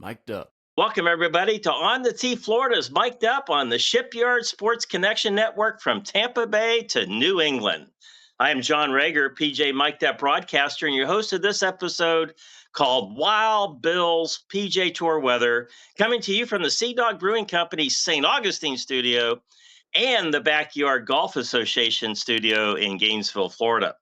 Mic'd up. Welcome, everybody, to On the Tee Florida's Mic'd Up on the Shipyard Sports Connection Network from Tampa Bay to New England. I am John Reger, PJ Mic'd Up broadcaster, and your host of this episode called Wild Bill's PGA Tour Weather, coming to you from the Sea Dog Brewing Company's St. Augustine studio and the Backyard Golf Association studio in Gainesville, Florida.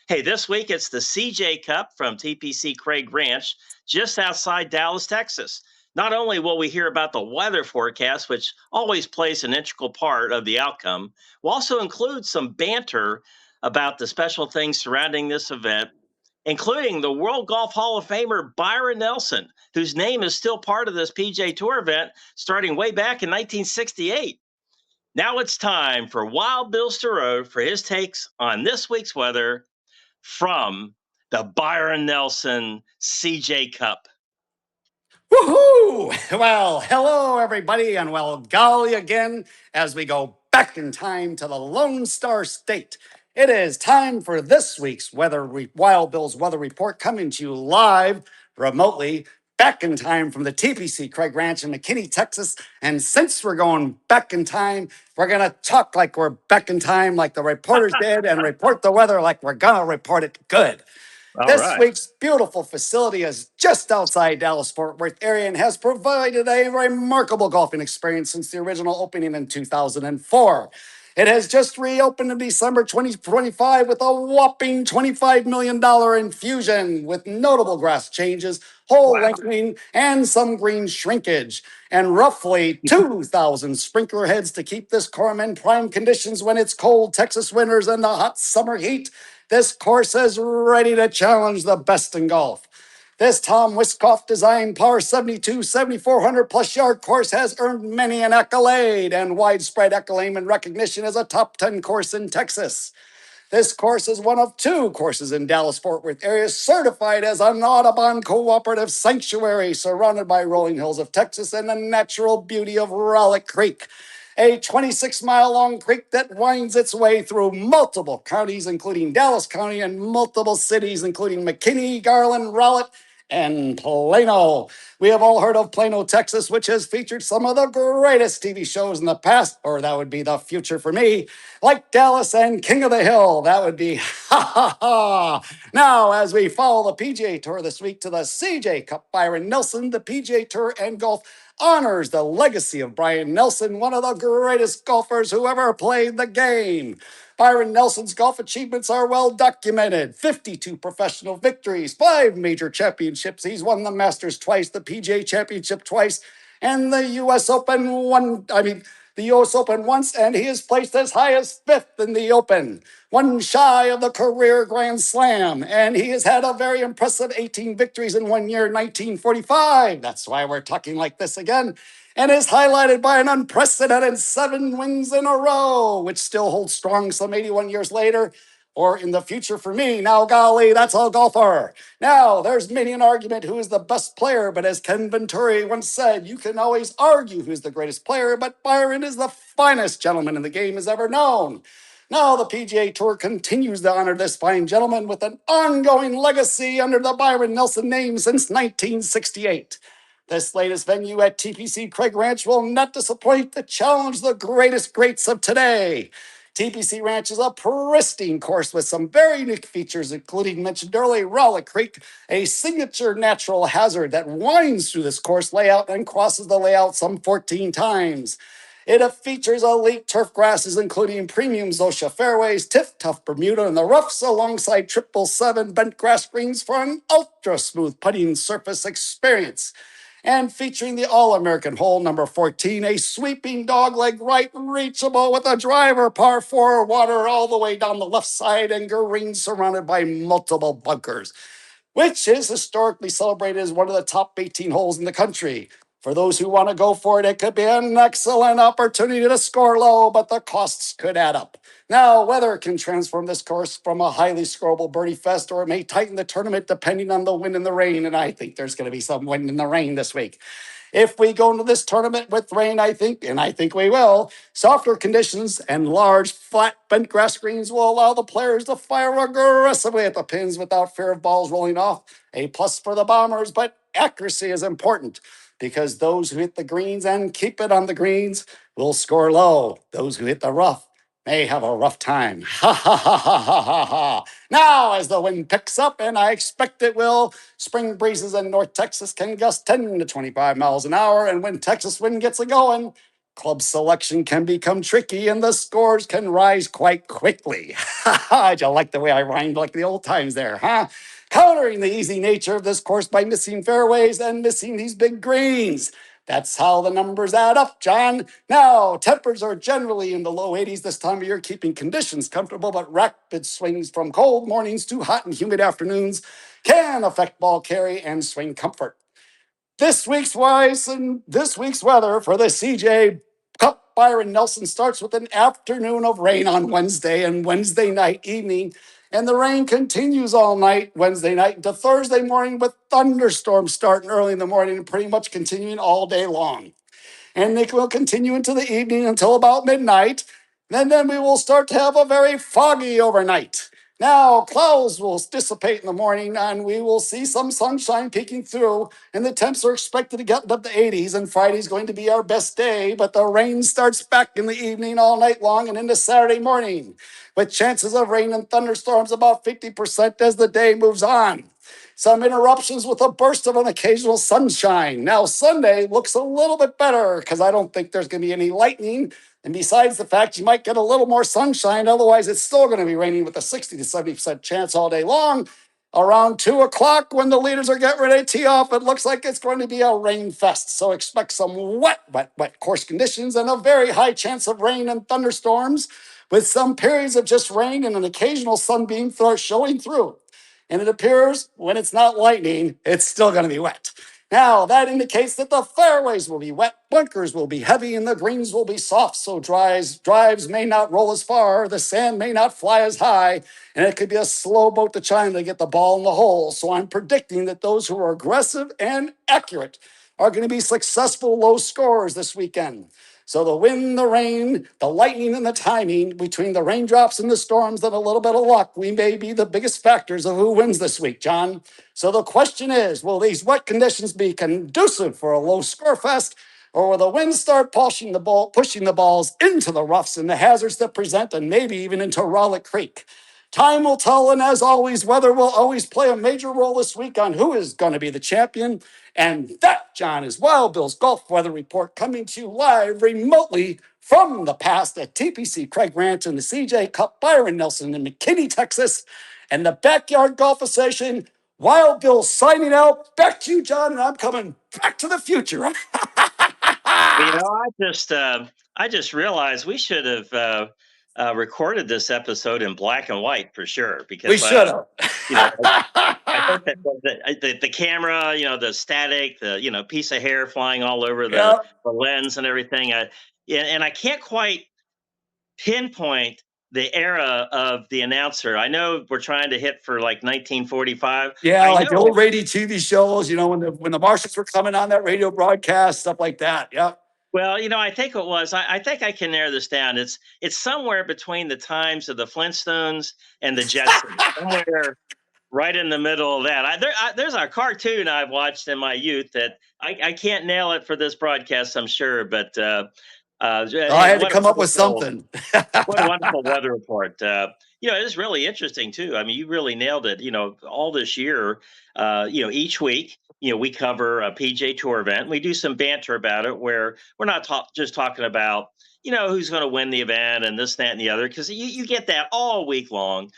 Hey, this week it's the CJ Cup from TPC Craig Ranch, just outside Dallas, Texas. Not only will we hear about the weather forecast, which always plays an integral part of the outcome, we'll also include some banter about the special things surrounding this event, including the World Golf Hall of Famer Byron Nelson, whose name is still part of this PGA Tour event starting way back in 1968. Now it's time for Wild Bill Storoe for his takes on this week's weather from the Byron Nelson CJ Cup. Woohoo! Well, hello everybody, and well, golly again, as we go back in time to the Lone Star State. It is time for this week's Wild Bill's Weather Report, coming to you live, remotely, back in time from the TPC Craig Ranch in McKinney, Texas. And since we're going back in time, we're going to talk like we're back in time, like the reporters did, and report the weather like we're going to report it good. This week's beautiful facility is just outside Dallas-Fort Worth area and has provided a remarkable golfing experience since the original opening in 2004. It has just reopened in December 2025 with a whopping $25 million infusion with notable grass changes, hole lengthening, and some green shrinkage, and roughly 2,000 sprinkler heads to keep this course in prime conditions when it's cold Texas winters and the hot summer heat. This course is ready to challenge the best in golf. This Tom Wiskoff designed Power 72 7,400 plus yard course has earned many an accolade and widespread acclaim and recognition as a top 10 course in Texas. This course is one of two courses in Dallas-Fort Worth area certified as an Audubon Cooperative Sanctuary surrounded by rolling hills of Texas and the natural beauty of Rowlett Creek, a 26-mile-long creek that winds its way through multiple counties, including Dallas County, and multiple cities, including McKinney, Garland, Rowlett, and Plano. We have all heard of Plano, Texas, which has featured some of the greatest TV shows in the past, or that would be the future for me, like Dallas and King of the Hill. That would be ha. Now, as we follow the PGA Tour this week to the CJ Cup, Byron Nelson, the PGA Tour and golf honors the legacy of Byron Nelson, one of the greatest golfers who ever played the game. Byron Nelson's golf achievements are well documented. 52 professional victories, 5 major championships. He's won the Masters twice, the PGA Championship twice, and the U.S. Open the U.S. Open once, and he is placed as high as 5th in the Open, one shy of the career Grand Slam, and he has had a very impressive 18 victories in 1 year, 1945. That's why we're talking like this again, and is highlighted by an unprecedented 7 wins in a row, which still holds strong some 81 years later, or in the future for me. Now, golly, that's all golfer. Now, there's many an argument who is the best player, but as Ken Venturi once said, you can always argue who's the greatest player, but Byron is the finest gentleman in the game has ever known. Now, the PGA Tour continues to honor this fine gentleman with an ongoing legacy under the Byron Nelson name since 1968. This latest venue at TPC Craig Ranch will not disappoint to challenge the greatest greats of today. TPC Ranch is a pristine course with some very unique features, including mentioned earlier, Rowlett Creek, a signature natural hazard that winds through this course layout and crosses the layout some 14 times. It features elite turf grasses, including premium Zosha fairways, tough Bermuda, and the roughs alongside 777 bent grass greens for an ultra-smooth putting surface experience. And featuring the All-American hole number 14, a sweeping dogleg right reachable with a driver par 4 water all the way down the left side and green surrounded by multiple bunkers, which is historically celebrated as one of the top 18 holes in the country. For those who want to go for it, it could be an excellent opportunity to score low, but the costs could add up. Now, weather can transform this course from a highly scoreable birdie fest, or it may tighten the tournament depending on the wind and the rain, and I think there's going to be some wind and the rain this week. If we go into this tournament with rain, I think we will, softer conditions and large, flat, bent grass greens will allow the players to fire aggressively at the pins without fear of balls rolling off. A plus for the Bombers, but accuracy is important. because those who hit the greens and keep it on the greens will score low. Those who hit the rough may have a rough time. Ha ha ha ha ha ha ha. Now, as the wind picks up, and I expect it will, spring breezes in North Texas can gust 10 to 25 miles an hour. And when Texas wind gets a going, club selection can become tricky and the scores can rise quite quickly. Ha ha. You like the way I rhymed like the old times there, huh? Countering the easy nature of this course by missing fairways and missing these big greens. That's how the numbers add up, John. Now, tempers are generally in the low 80s this time of year, keeping conditions comfortable, but rapid swings from cold mornings to hot and humid afternoons can affect ball carry and swing comfort. This week's weather for the CJ Cup Byron Nelson starts with an afternoon of rain on Wednesday and Wednesday night evening. And the rain continues all night, Wednesday night into Thursday morning, with thunderstorms starting early in the morning and pretty much continuing all day long. And they will continue into the evening until about midnight. And then we will start to have a very foggy overnight. Now, clouds will dissipate in the morning and we will see some sunshine peeking through, and the temps are expected to get up to 80s, and Friday's going to be our best day, but the rain starts back in the evening all night long and into Saturday morning, with chances of rain and thunderstorms about 50% as the day moves on. Some interruptions with a burst of an occasional sunshine. Now, Sunday looks a little bit better because I don't think there's going to be any lightning. And besides the fact you might get a little more sunshine, otherwise it's still going to be raining with a 60 to 70% chance all day long. Around 2 o'clock when the leaders are getting ready to tee off, it looks like it's going to be a rain fest. So expect some wet course conditions and a very high chance of rain and thunderstorms, with some periods of just rain and an occasional sunbeam showing through. And it appears when it's not lightning, it's still going to be wet. Now, that indicates that the fairways will be wet, bunkers will be heavy, and the greens will be soft, so drives may not roll as far, the sand may not fly as high, and it could be a slow boat to China to get the ball in the hole. So I'm predicting that those who are aggressive and accurate are going to be successful low scorers this weekend. So the wind, the rain, the lightning, and the timing between the raindrops and the storms and a little bit of luck, we may be the biggest factors of who wins this week, John. So the question is, will these wet conditions be conducive for a low score fest, or will the wind start pushing the balls into the roughs and the hazards that present, and maybe even into Rowlett Creek? Time will tell, and as always, weather will always play a major role this week on who is going to be the champion. And that, John, is Wild Bill's Golf Weather Report, coming to you live remotely from the past at TPC Craig Ranch and the CJ Cup Byron Nelson in McKinney, Texas, and the Backyard Golf Association. Wild Bill signing out. Back to you, John, and I'm coming back to the future. I just realized we should have recorded this episode in black and white for sure, because we should have. I think that the camera, the static, the piece of hair flying all over the lens and everything. And I can't quite pinpoint the era of the announcer. I know we're trying to hit for like 1945. Yeah, like the old radio TV shows, when the Martians were coming on that radio broadcast, stuff like that. Yeah. Well, I think it was. I think I can narrow this down. It's somewhere between the times of the Flintstones and the Jetsons, somewhere right in the middle of that. There's a cartoon I've watched in my youth that I can't nail it for this broadcast, I'm sure, but I had to come up with something. What a wonderful weather report. It is really interesting too. I mean, you really nailed it. All this year, each week, we cover a PGA Tour event. We do some banter about it, where we're not just talking about, who's going to win the event and this, that, and the other, because you get that all week long.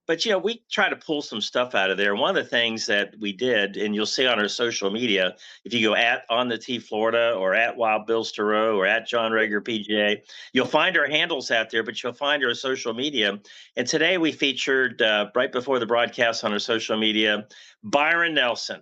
But, we try to pull some stuff out of there. One of the things that we did, and you'll see on our social media, if you go at On the Tee Florida or at Wild Bill Storoe or at John Reger PGA, you'll find our handles out there, but you'll find our social media. And today we featured, right before the broadcast on our social media, Byron Nelson.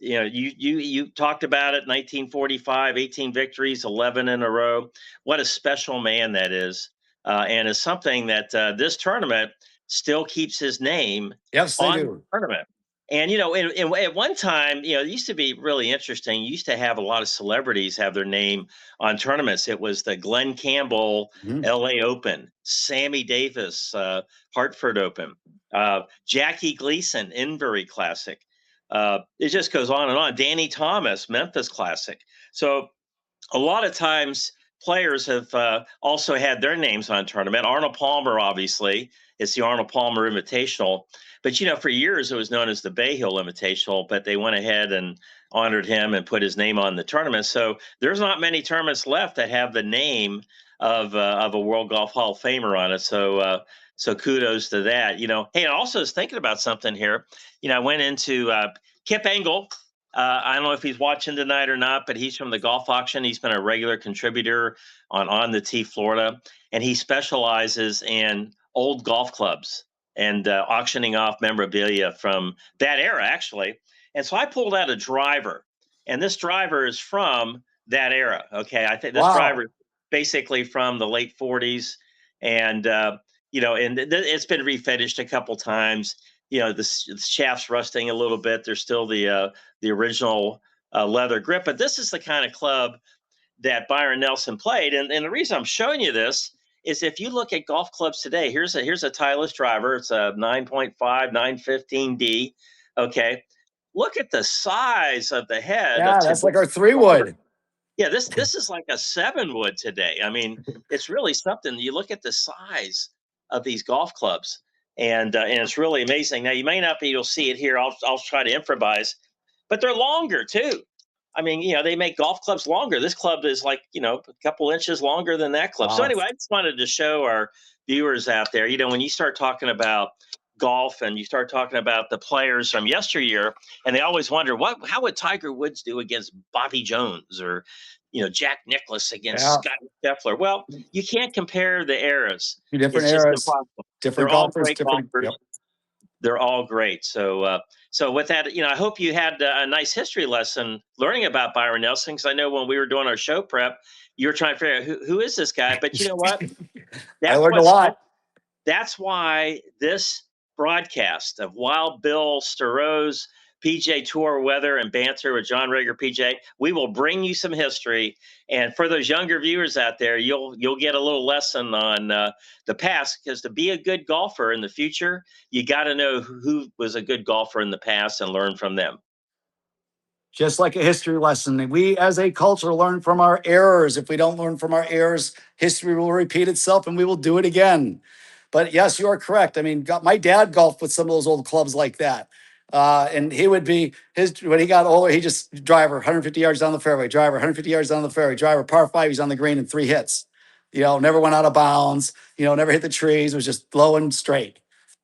You talked about it, 1945, 18 victories, 11 in a row. What a special man that is. And it's something that this tournament still keeps his name on the tournament. And, at one time, it used to be really interesting. You used to have a lot of celebrities have their name on tournaments. It was the Glenn Campbell LA Open, Sammy Davis Hartford Open, Jackie Gleason Invery Classic. it just goes on and on. Danny Thomas, Memphis Classic. So a lot of times players have also had their names on tournament. Arnold Palmer, obviously, it's the Arnold Palmer Invitational. But, for years it was known as the Bay Hill Invitational, but they went ahead and honored him and put his name on the tournament. So there's not many tournaments left that have the name of a World Golf Hall of Famer on it. So kudos to that. Hey, I also was thinking about something here. I went into Kip Engle. I don't know if he's watching tonight or not, but he's from the Golf Auction. He's been a regular contributor on the Tee Florida, and he specializes in old golf clubs and auctioning off memorabilia from that era, actually. And so I pulled out a driver, and this driver is from that era. Okay, I think this driver is basically from the late 40s, and it's been refinished a couple times. The shaft's rusting a little bit. There's still the original leather grip, but this is the kind of club that Byron Nelson played. And the reason I'm showing you this is if you look at golf clubs today, here's a Titleist driver. It's a 9.5, 915D. Okay. Look at the size of the head. Yeah, that's like our 3-wood. Yeah, this is like a 7-wood today. I mean, it's really something. You look at the size of these golf clubs, and it's really amazing. Now, you may not be able to see it here. I'll try to improvise, but they're longer too. I mean, they make golf clubs longer. This club is like, a couple inches longer than that club. Wow. So anyway, I just wanted to show our viewers out there, when you start talking about golf and you start talking about the players from yesteryear, and they always wonder how would Tiger Woods do against Bobby Jones or, Jack Nicklaus against Scotty Scheffler. Well, you can't compare the eras. Different eras, different golfers, different golfers. Yep. They're all great. So with that, I hope you had a nice history lesson learning about Byron Nelson, because I know when we were doing our show prep, you were trying to figure out who is this guy. But you know what? I learned a lot. That's why this broadcast of Wild Bill Storoe's PGA Tour Weather and Banter with John Reger PGA, we will bring you some history. And for those younger viewers out there, you'll get a little lesson on the past, because to be a good golfer in the future, you got to know who was a good golfer in the past and learn from them. Just like a history lesson, we as a culture learn from our errors. If we don't learn from our errors, history will repeat itself and we will do it again. But yes, you are correct. I mean, my dad golfed with some of those old clubs like that. And he would be when he got older, he just driver 150 yards down the fairway, driver 150 yards down the fairway, driver par 5, he's on the green in 3 hits. Never went out of bounds, never hit the trees, was just low and straight.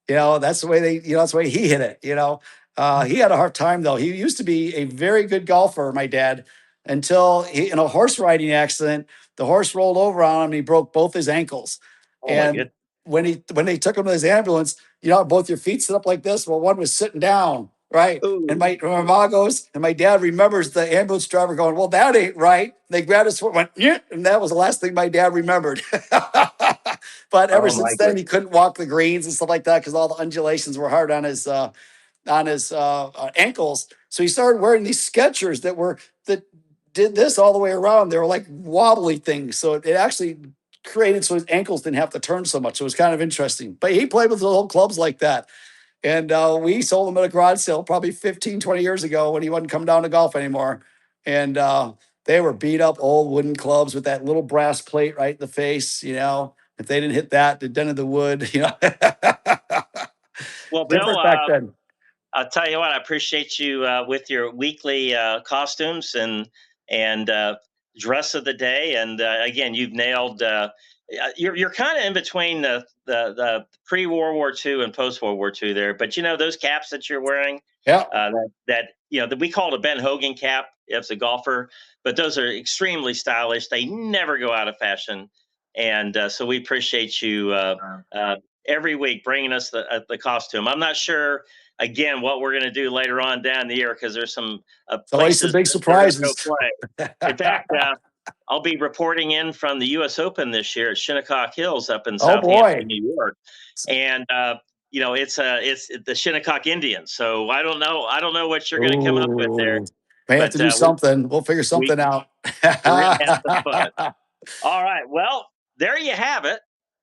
That's the way that's the way he hit it. He had a hard time though. He used to be a very good golfer, my dad, until in a horse riding accident, the horse rolled over on him and he broke both his ankles. Oh, and when they took him to his ambulance, both your feet sit up like this. Well, one was sitting down, right? Ooh. And my mom goes, and my dad remembers the ambulance driver going, well, that ain't right. And they grabbed his foot, went, yeah, and that was the last thing my dad remembered. But ever since then, he couldn't walk the greens and stuff like that because all the undulations were hard on his ankles. So he started wearing these Skechers that did this all the way around. They were like wobbly things. So it actually created so his ankles didn't have to turn so much. So it was kind of interesting. But he played with the old clubs like that. And we sold him at a garage sale probably 15, 20 years ago when he wasn't coming down to golf anymore. And they were beat up old wooden clubs with that little brass plate right in the face. If they didn't hit that, they dented the wood. Well, Bill, back then. I'll tell you what, I appreciate you with your weekly costumes and dress of the day. And again, you've nailed. You're kind of in between the pre-World War II and post-World War II there. But those caps that you're wearing, that we call it a Ben Hogan cap as a golfer. But those are extremely stylish. They never go out of fashion. And so we appreciate you every week bringing us the costume. I'm not sure. Again, what we're going to do later on down the year, because there's some places big surprises. In fact, I'll be reporting in from the U.S. Open this year at Shinnecock Hills up in Southampton, New York, and it's the Shinnecock Indians. So I don't know what you're going to come up with there. We have to do something. We'll figure something out. All right. Well, there you have it.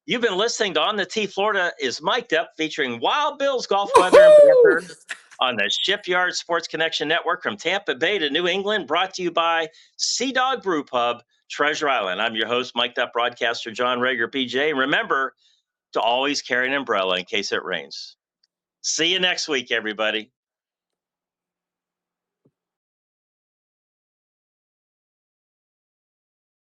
You've been listening to On the Tee Florida is Mic'd Up, featuring Wild Bill's golf weather and banter on the Shipyard Sports Connection Network from Tampa Bay to New England, brought to you by Sea Dog Brew Pub, Treasure Island. I'm your host, Mike Dupp broadcaster John Reger, PJ. Remember to always carry an umbrella in case it rains. See you next week, everybody.